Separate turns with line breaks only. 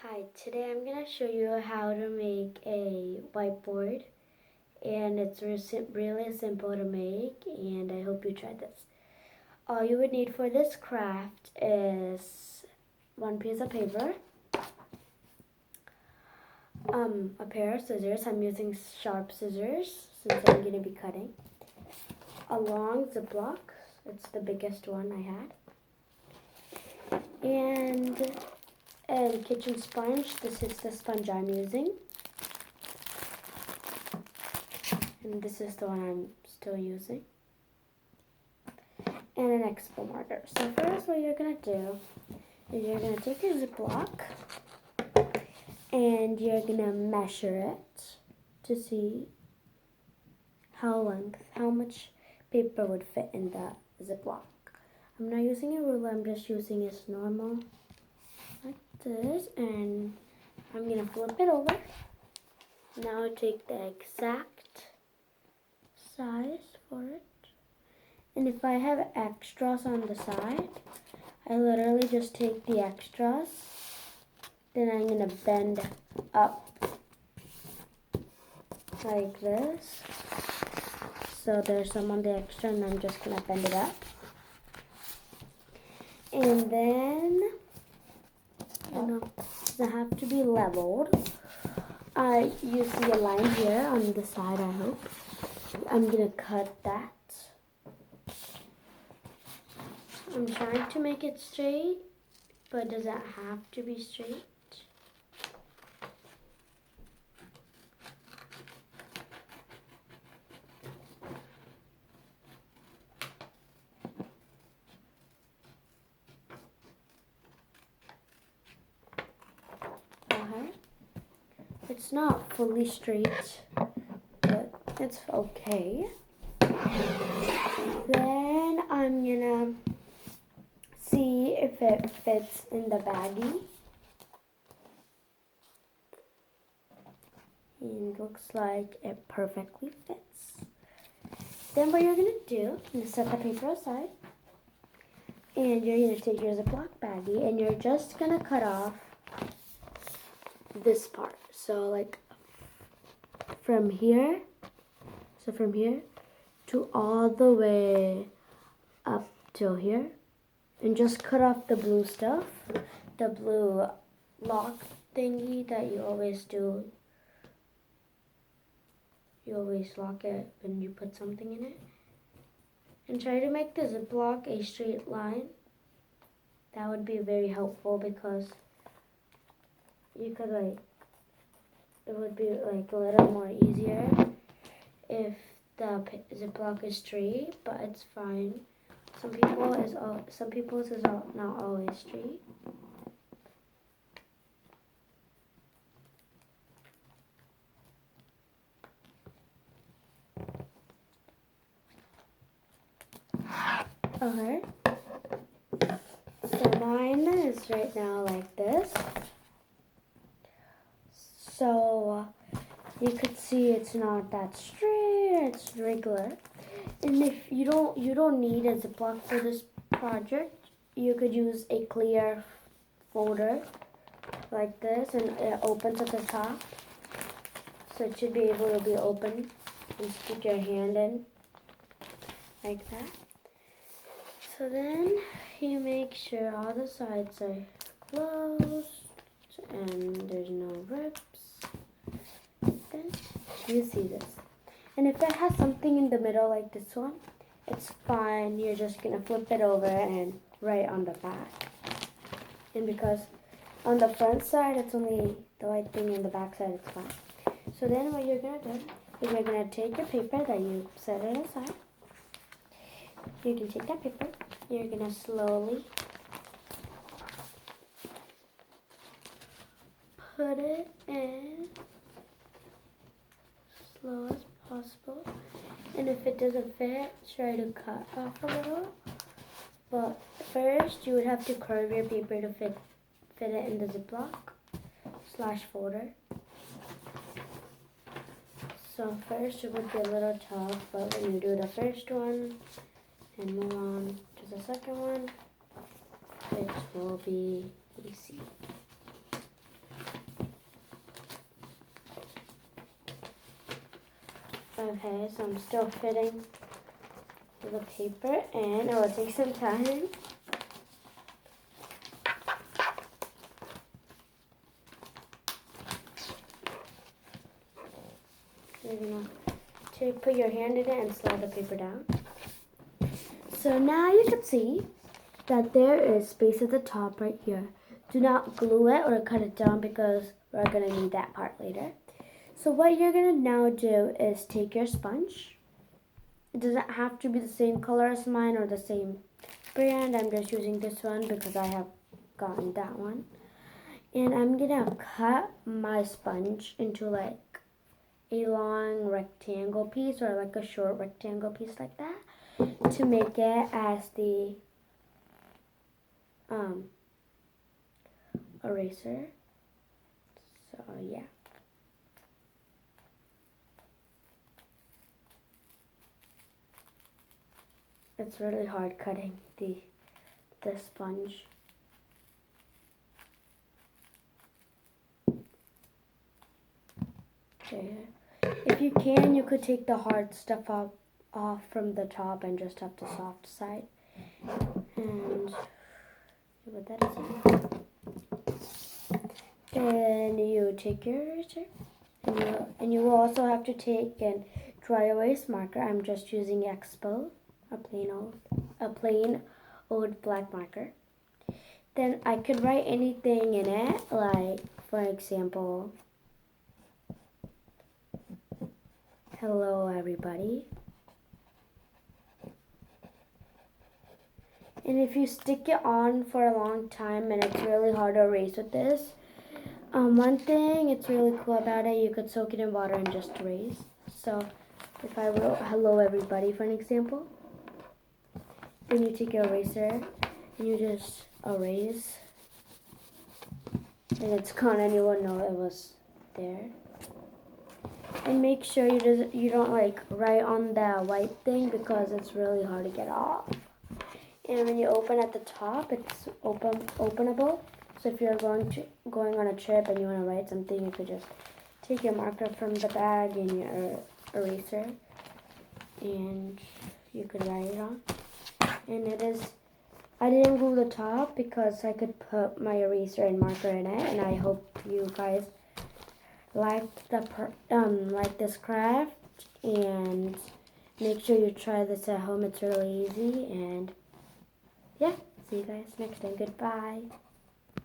Hi, today I'm going to show you how to make a whiteboard, and it's really simple to make, and I hope you try this. All you would need for this craft is one piece of paper, a pair of scissors. I'm using sharp scissors since I'm going to be cutting. A long Ziploc, it's the biggest one I had, and a kitchen sponge. This is the sponge I'm using. And this is the one I'm still using. And an expo marker. So first what you're going to do is you're going to take your Ziploc and you're going to measure it to see how much paper would fit in the Ziploc. I'm not using a ruler, I'm just using it normal like this, and I'm going to flip it over. Now take the exact size for it. And if I have extras on the side, I literally just take the extras, then I'm going to bend up like this. So there's some on the extra, and I'm just going to bend it up. And then, they have to be leveled. You see a line here on the side, I hope. I'm going to cut that. I'm trying to make it straight, but does it have to be straight? It's not fully straight, but it's okay. Then I'm gonna see if it fits in the baggie. And looks like it perfectly fits. Then what you're gonna do, you're gonna set the paper aside, and you're gonna take your Ziploc baggie, and you're just gonna cut off this part. So like from here to all the way up till here, and just cut off the blue stuff, the blue lock thingy that you always do. You always lock it when you put something in it. And try to make the Ziploc a straight line. That would be very helpful because you could it would be like a little more easier if the Ziploc is straight, but it's fine. Some people's is not always straight. Okay. So mine is right now like this. So you could see it's not that straight, it's regular. And if you don't need a Ziploc for this project, you could use a clear folder like this, and it opens at the top. So it should be able to be open and stick your hand in like that. So then you make sure all the sides are closed and there's no rips. Then you see this. And if it has something in the middle like this one, it's fine. You're just going to flip it over and right on the back. And because on the front side, it's only the white thing, and the back side, it's fine. So then what you're going to do is you're going to take your paper that you set it aside. You can take that paper. You're going to slowly put it in, slow as possible. And if it doesn't fit, try to cut off a little. But first, you would have to curve your paper to fit it in the Ziploc / folder. So first, it would be a little tough, but when you do the first one and move on to the second one, it will be easy. Okay, so I'm still fitting the paper and it will take some time. You're gonna put your hand in it and slide the paper down. So now you can see that there is space at the top right here. Do not glue it or cut it down because we're gonna need that part later. So what you're gonna now do is take your sponge. It doesn't have to be the same color as mine or the same brand. I'm just using this one because I have gotten that one. And I'm gonna cut my sponge into like a long rectangle piece or like a short rectangle piece like that to make it as the eraser. So yeah. It's really hard cutting the sponge. Okay. If you can, you could take the hard stuff off from the top and just have the soft side. And see what that is. Then you take your eraser, and you will also have to take a dry erase marker. I'm just using Expo, a plain old black marker. Then I could write anything in it, like for example, hello everybody. And if you stick it on for a long time and it's really hard to erase with this, one thing it's really cool about it, you could soak it in water and just erase. So if I wrote hello everybody for an example, then you take your eraser and you just erase and it's gone and you won't know it was there. And make sure you don't like write on the white thing because it's really hard to get off. And when you open at the top, it's openable. So if you're going on a trip and you want to write something, you could just take your marker from the bag and your eraser, and you could write it on. And I didn't glue the top because I could put my eraser and marker in it. And I hope you guys liked like this craft, and make sure you try this at home. It's really easy, and yeah, see you guys next time. Goodbye.